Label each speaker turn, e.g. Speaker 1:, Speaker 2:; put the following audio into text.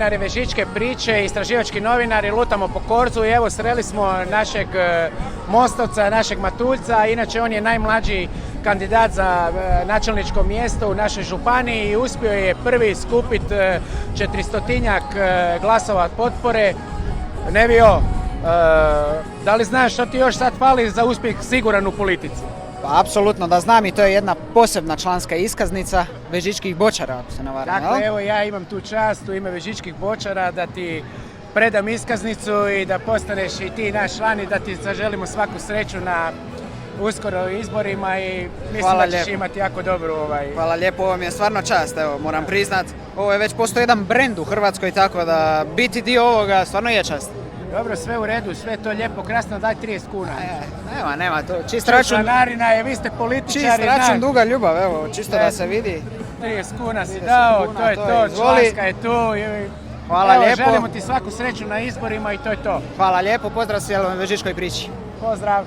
Speaker 1: novinari Vežičke priče, istraživački novinari, lutamo po Korzu i evo sreli smo našeg Mostovca, našeg Matuljca, inače on je najmlađi kandidat za načelničko mjesto u našoj županiji i uspio je prvi skupiti 400-tinjak glasova potpore. Nevio, da li znaš što ti još sad fali za uspjeh siguran u politici?
Speaker 2: Pa, apsolutno da znam i to je jedna posebna članska iskaznica Vežičkih bočara, ako se ne varam.
Speaker 1: Dakle, evo ja imam tu čast u ime Vežičkih bočara da ti predam iskaznicu i da postaneš i ti naš član i da ti zaželimo svaku sreću na uskoro izborima i mislim da ćeš imati jako dobru
Speaker 2: Hvala lijepo, ovo mi je stvarno čast, evo, moram priznat. Ovo je već postoji jedan brend u Hrvatskoj, tako da biti dio ovoga stvarno je čast.
Speaker 1: Dobro, sve u redu, sve to lijepo, krasno, daj 30 kuna.
Speaker 2: Nema to, čist račun.
Speaker 1: Članarina je, vi ste političari.
Speaker 2: Čist račun, duga ljubav, evo, čisto da se vidi.
Speaker 1: 30 kuna si dao, to je to, članska je tu.
Speaker 2: Hvala lijepo.
Speaker 1: Želimo ti svaku sreću na izborima i to je to.
Speaker 2: Hvala lijepo, pozdrav cijelom Vežičkoj priči.
Speaker 1: Pozdrav.